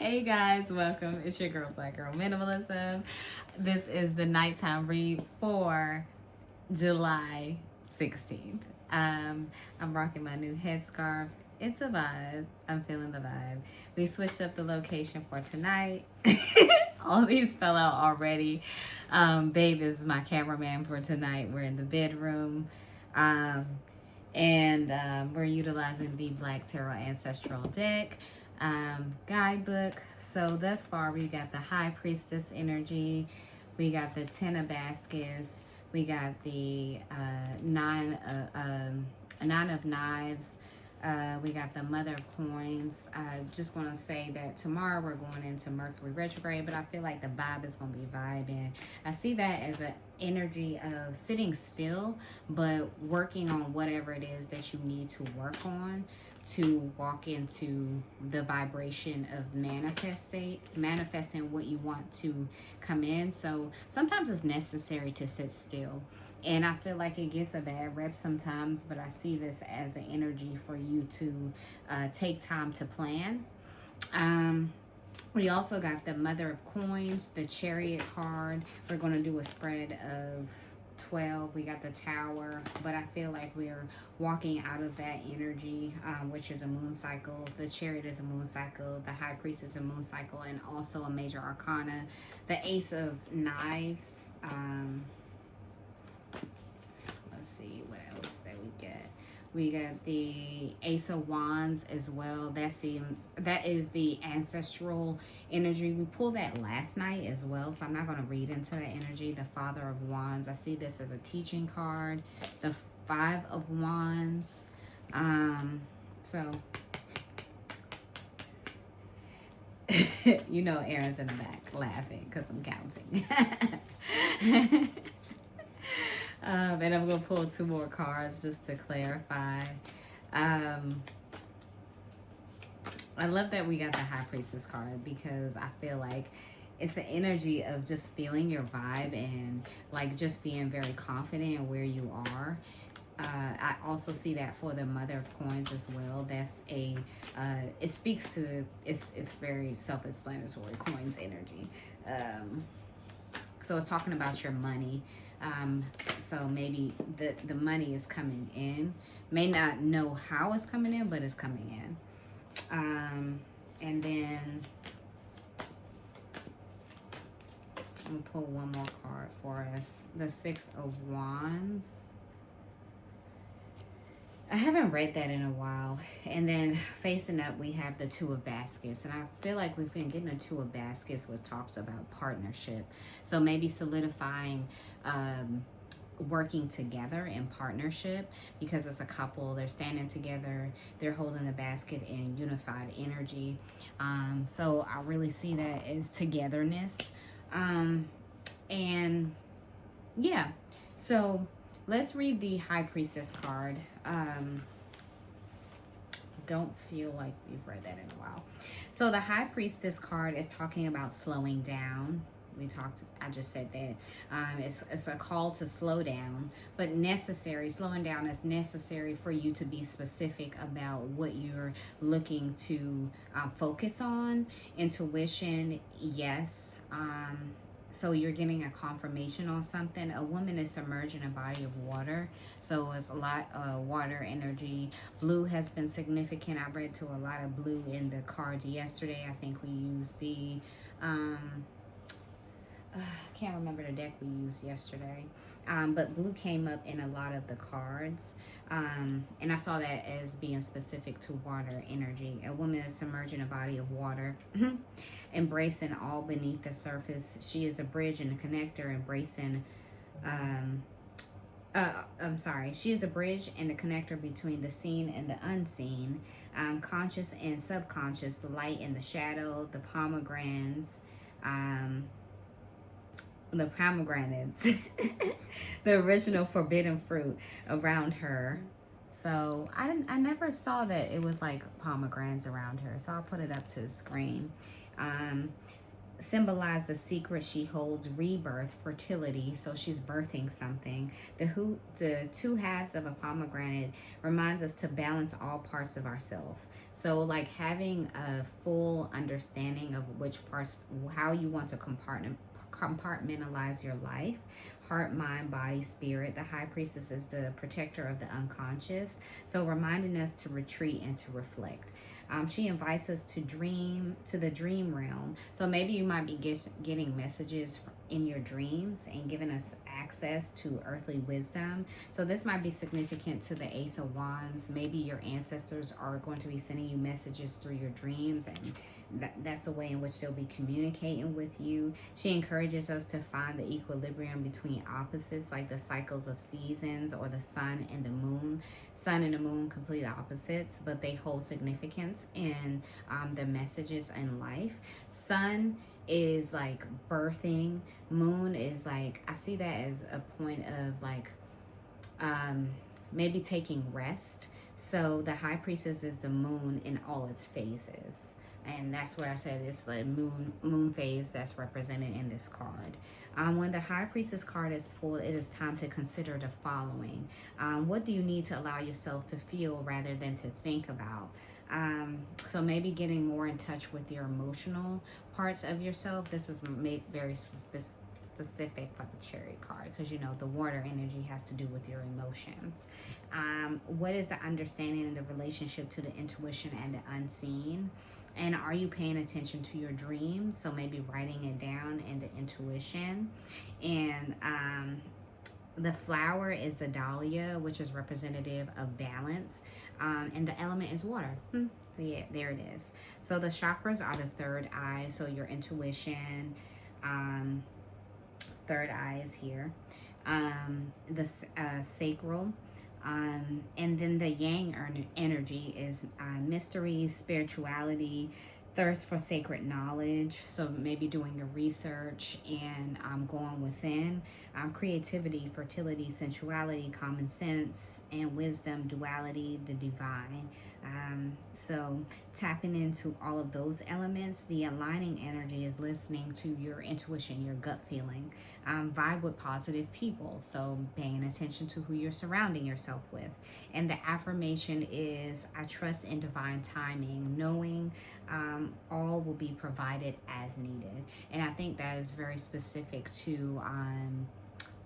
Hey guys, welcome. It's your girl, Black Girl Minimalism. This is the nighttime read for July 16th. I'm rocking my new headscarf. It's a vibe. I'm feeling the vibe. We switched up the location for tonight. All these fell out already. Babe is my cameraman for tonight. We're in the bedroom. Um, and we're utilizing the Black Tarot Ancestral deck guidebook. So thus far we got the High Priestess energy, we got the Ten of Baskets, we got the nine of Knives, we got the Mother of Coins. I just want to say that tomorrow we're going into Mercury retrograde, but I feel like the vibe is going to be vibing. I see that as an energy of sitting still, but working on whatever it is that you need to work on to walk into the vibration of manifesting what you want to come in. So sometimes it's necessary to sit still. And I feel like it gets a bad rep sometimes, but I see this as an energy for you to take time to plan. We also got the Mother of Coins, the Chariot card. We're going to do a spread of 12. We got the Tower, but I feel like we're walking out of that energy, which is a moon cycle. The Chariot is a moon cycle. The High Priestess is a moon cycle, and also a major arcana. The Ace of Knives. Let's see what else that we get. We got the Ace of Wands as well. That is the ancestral energy. We pulled that last night as well, so I'm not going to read into that energy. The Father of Wands. I see this as a teaching card. The Five of Wands. So you know Aaron's in the back laughing because I'm counting. And I'm going to pull two more cards just to clarify. I love that we got the High Priestess card because I feel like it's the energy of just feeling your vibe and like just being very confident in where you are. I also see that for the Mother of Coins as well. That's it speaks to, it's very self-explanatory, coins energy. So it's talking about your money. So maybe the money is coming in. May not know how it's coming in, but it's coming in. And then I'm gonna pull one more card for us. The Six of Wands. I haven't read that in a while. And then facing up, we have the Two of Baskets. And I feel like we've been getting the Two of Baskets, which talks about partnership. So maybe solidifying, working together in partnership, because it's a couple. They're standing together. They're holding the basket in unified energy. So I really see that as togetherness. And yeah, so let's read the High Priestess card. Don't feel like we've read that in a while. So the High Priestess card is talking about slowing down. I just said that. It's a call to slow down, but necessary. Slowing down is necessary for you to be specific about what you're looking to focus on. Intuition, yes. So you're getting a confirmation on something. A woman is submerged in a body of water. So it's a lot of water energy. Blue has been significant. I read to a lot of blue in the cards yesterday. I think we used the, I can't remember the deck we used yesterday. But blue came up in a lot of the cards. And I saw that as being specific to water energy. A woman is submerged in a body of water, embracing all beneath the surface. She is the bridge and the connector, embracing, she is the bridge and the connector between the seen and the unseen, conscious and subconscious, the light and the shadow, the pomegranates, the original forbidden fruit around her. So I never saw that it was like pomegranates around her. So I'll put it up to the screen. symbolize the secret she holds, rebirth, fertility. So she's birthing something. The two halves of a pomegranate reminds us to balance all parts of ourselves. So like having a full understanding of which parts, how you want to compartmentalize your life: heart, mind, body, spirit. The high priestess is the protector of the unconscious, so reminding us to retreat and to reflect. She invites us to dream, to the dream realm. So maybe you might be getting messages in your dreams and giving us access to earthly wisdom. So this might be significant to the Ace of Wands. Maybe your ancestors are going to be sending you messages through your dreams, and that's the way in which they'll be communicating with you. She encourages us to find the equilibrium between opposites, like the cycles of seasons, or the sun and the moon. Sun and the moon, complete opposites, but they hold significance in the messages in life. Sun is like birthing. Moon is like, I see that as a point of like maybe taking rest. So the high priestess is the moon in all its phases, and that's where I said it's the moon phase that's represented in this card. When the high priestess card is pulled, it is time to consider the following. What do you need to allow yourself to feel rather than to think about? So maybe getting more in touch with your emotional parts of yourself. This is very specific for the Chariot card, because you know the water energy has to do with your emotions. What is the understanding and the relationship to the intuition and the unseen? And are you paying attention to your dreams? So maybe writing it down, and the intuition. And the flower is the dahlia, which is representative of balance. And the element is water. So yeah, there it is. So the chakras are the third eye. So your intuition, third eye is here. The sacral. And then the yang energy is mystery, spirituality, thirst for sacred knowledge. So maybe doing your research and going within. Creativity, fertility, sensuality, common sense, and wisdom, duality, the divine. So tapping into all of those elements. The aligning energy is listening to your intuition, your gut feeling. Vibe with positive people. So paying attention to who you're surrounding yourself with. And the affirmation is, I trust in divine timing, knowing all will be provided as needed. And I think that is very specific to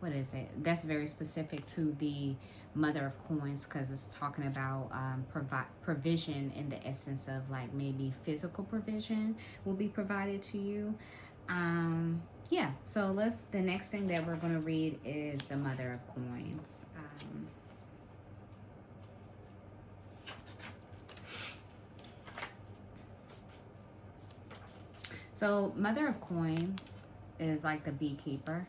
what is it? That's very specific to the Mother of Coins, because it's talking about provision in the essence of like maybe physical provision will be provided to you. Yeah, so the next thing that we're going to read is the Mother of Coins. So Mother of Coins is like the beekeeper.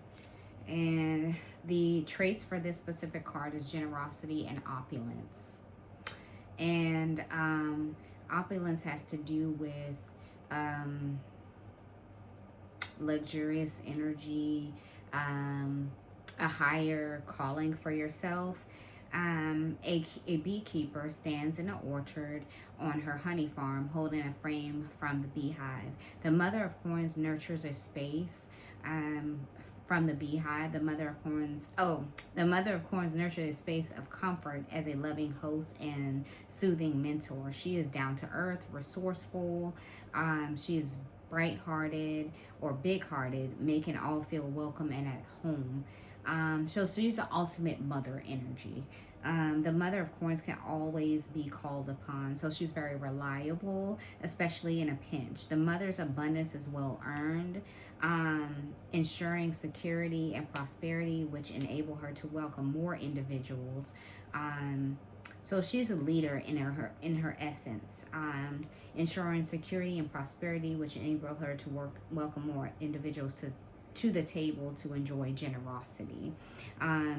And the traits for this specific card is generosity and opulence. And opulence has to do with luxurious energy, a higher calling for yourself. A beekeeper stands in an orchard on her honey farm holding a frame from the beehive. The Mother of Coins nurtures a space from the beehive. The Mother of Coins nurtures a space of comfort as a loving host and soothing mentor. She is down to earth, resourceful. She is bright-hearted or big-hearted, making all feel welcome and at home. So she's the ultimate mother energy. The Mother of Coins can always be called upon. So she's very reliable, especially in a pinch. The mother's abundance is well earned, ensuring security and prosperity, which enable her to welcome more individuals. So she's a leader in her essence, ensuring security and prosperity, which enable her to welcome more individuals to the table to enjoy generosity.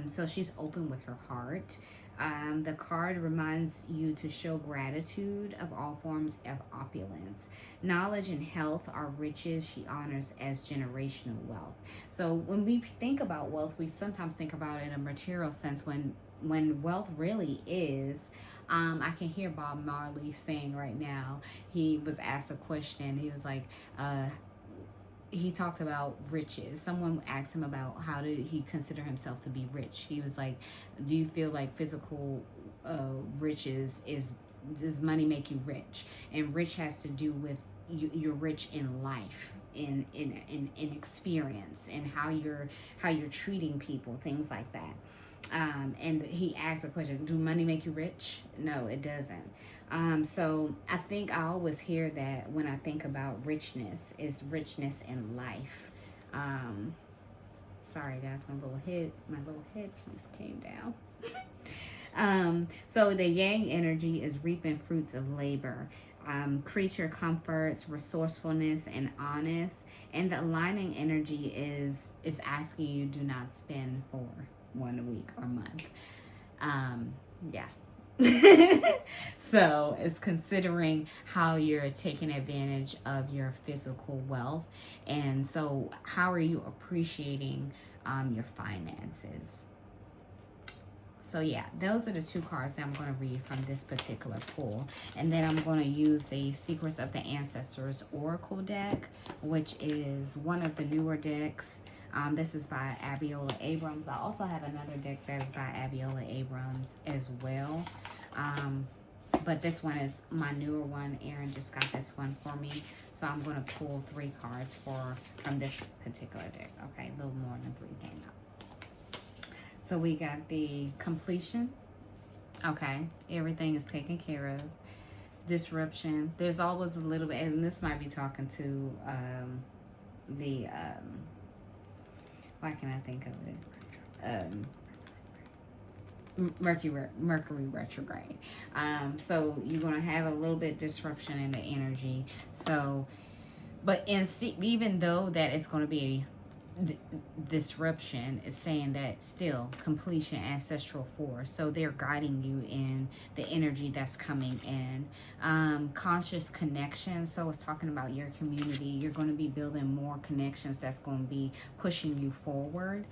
So she's open with her heart. The card reminds you to show gratitude of all forms of opulence. Knowledge and health are riches she honors as generational wealth. So when we think about wealth, we sometimes think about it in a material sense, when wealth really is, I can hear Bob Marley saying right now, he was asked a question. He was like, he talked about riches. Someone asked him about how did he consider himself to be rich. He was like, do you feel like physical riches is, does money make you rich? And rich has to do with you're rich in life, in experience, and how you're treating people, things like that. And he asked a question, do money make you rich? No, it doesn't. So I think I always hear that when I think about richness, is richness in life. Sorry guys, my little headpiece came down. So the yang energy is reaping fruits of labor. Creature comforts, resourcefulness, and honest. And the aligning energy is asking you do not spend for 1 week or month. Yeah. So it's considering how you're taking advantage of your physical wealth. And so how are you appreciating your finances? So yeah, those are the 2 cards that I'm going to read from this particular pool. And then I'm going to use the Secrets of the Ancestors Oracle deck, which is one of the newer decks. This is by Abiola Abrams. I also have another deck that is by Abiola Abrams as well. But this one is my newer one. Aaron just got this one for me. So I'm going to pull 3 cards from this particular deck. Okay, a little more than 3 came out. So we got the completion. Okay, everything is taken care of. Disruption. There's always a little bit, and this might be talking to the why can I think of it? Mercury retrograde. So you're gonna have a little bit disruption in the energy. So, but even though that it's gonna be disruption, is saying that still completion, ancestral force, so they're guiding you in the energy that's coming in. Conscious connection, so it's talking about your community. You're going to be building more connections that's going to be pushing you forward.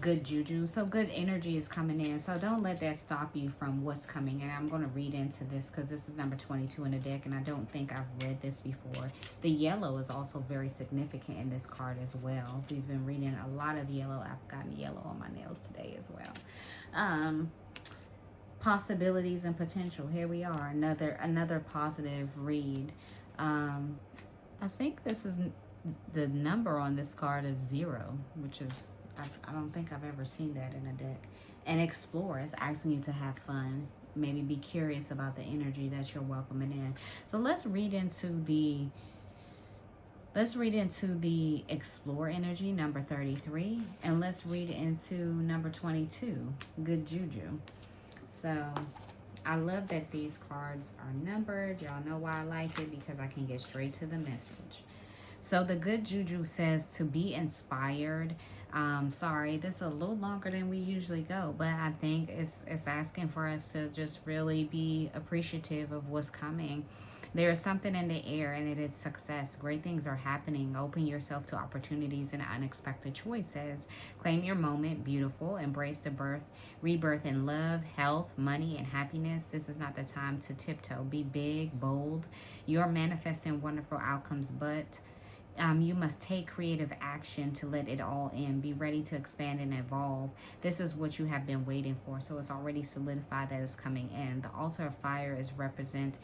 Good juju, so good energy is coming in, so don't let that stop you from what's coming in. I'm going to read into this because this is number 22 in the deck, and I don't think I've read this before. The yellow is also very significant in this card as well. We've been reading a lot of yellow. I've gotten yellow on my nails today as well. Possibilities and potential, here we are, another positive read. I think this is the number on this card is 0, which is, I don't think I've ever seen that in a deck. And explore is asking you to have fun. Maybe be curious about the energy that you're welcoming in. So let's read into the explore energy, number 33. And let's read into number 22, good juju. So I love that these cards are numbered. Y'all know why I like it, because I can get straight to the message. So the good juju says to be inspired. Sorry, this is a little longer than we usually go, but I think it's asking for us to just really be appreciative of what's coming. There is something in the air, and it is success. Great things are happening. Open yourself to opportunities and unexpected choices. Claim your moment. Beautiful. Embrace the rebirth in love, health, money, and happiness. This is not the time to tiptoe. Be big, bold. You're manifesting wonderful outcomes, but you must take creative action to let it all in. Be ready to expand and evolve. This is what you have been waiting for. So it's already solidified that it's coming in. The altar of fire is represented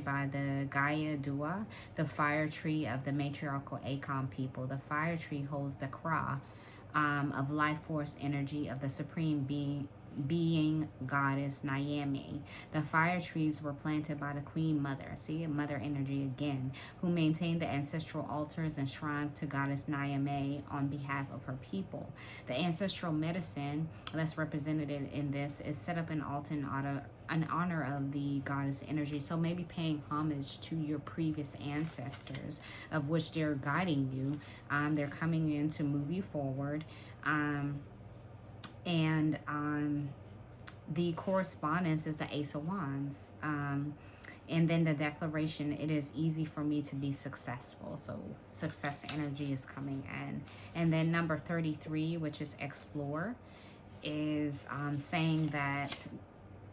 by the Gaia Dua, the fire tree of the matriarchal Akon people. The fire tree holds the Kra of life force energy of the supreme being goddess Nyame. The fire trees were planted by the Queen Mother, see, mother energy again, who maintained the ancestral altars and shrines to goddess Nyame on behalf of her people. The ancestral medicine that's represented in this is set up in altar in honor of the goddess energy. So maybe paying homage to your previous ancestors, of which they're guiding you. They're coming in to move you forward. The correspondence is the Ace of Wands. And then the declaration, it is easy for me to be successful. So success energy is coming in. And then number 33, which is explore, is saying that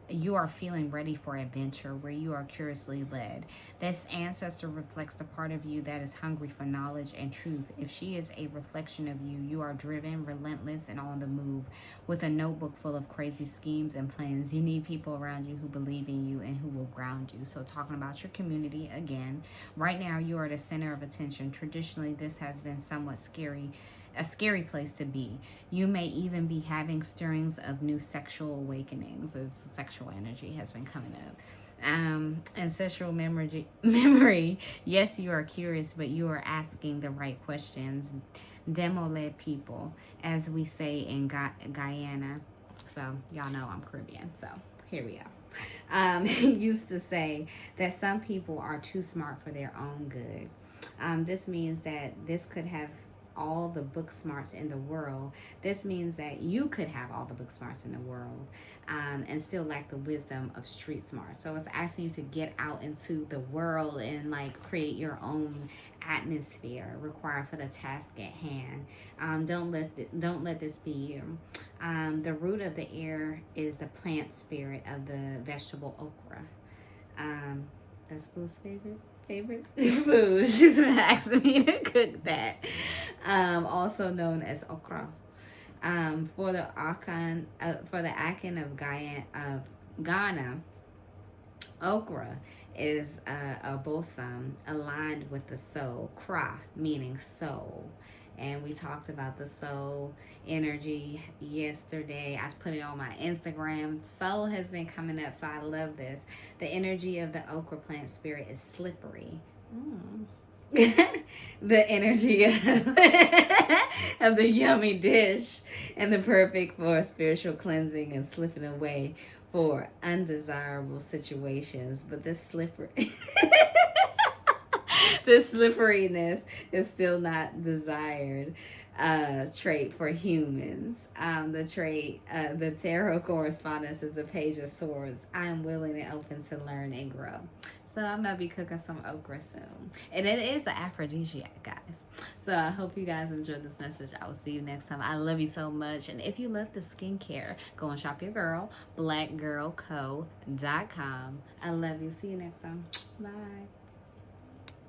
you are feeling ready for adventure, where you are curiously led. This ancestor reflects the part of you that is hungry for knowledge and truth. If she is a reflection of you, you are driven, relentless, and on the move with a notebook full of crazy schemes and plans. You need people around you who believe in you and who will ground you. So talking about your community again, right now you are the center of attention. Traditionally, this has been somewhat scary, a scary place to be. You may even be having stirrings of new sexual awakenings, as sexual energy has been coming up. Ancestral memory. Yes, you are curious, but you are asking the right questions. Demo-led people, as we say in Guyana. So y'all know I'm Caribbean, so here we go. Used to say that some people are too smart for their own good. This means that this could have all the book smarts in the world. This means that you could have all the book smarts in the world, and still lack the wisdom of street smarts. So it's asking you to get out into the world and like create your own atmosphere required for the task at hand. Don't let this be you. The root of the air is the plant spirit of the vegetable okra. That's Boo's favorite food. She's been asking me to cook that. Also known as okra. For the Akan of Ghana, okra is a bosom aligned with the soul. Kra meaning soul. And we talked about the soul energy yesterday. I put it on my Instagram. Soul has been coming up, so I love this. The energy of the okra plant spirit is slippery. The energy of the yummy dish, and the perfect for spiritual cleansing and slipping away for undesirable situations. But this slipperiness is still not desired trait for humans. The tarot correspondence is the Page of Swords. I am willing and open to learn and grow. So I'm going to be cooking some okra soon. And it is an aphrodisiac, guys. So I hope you guys enjoyed this message. I will see you next time. I love you so much. And if you love the skincare, go and shop your girl, blackgirlco.com. I love you. See you next time. Bye.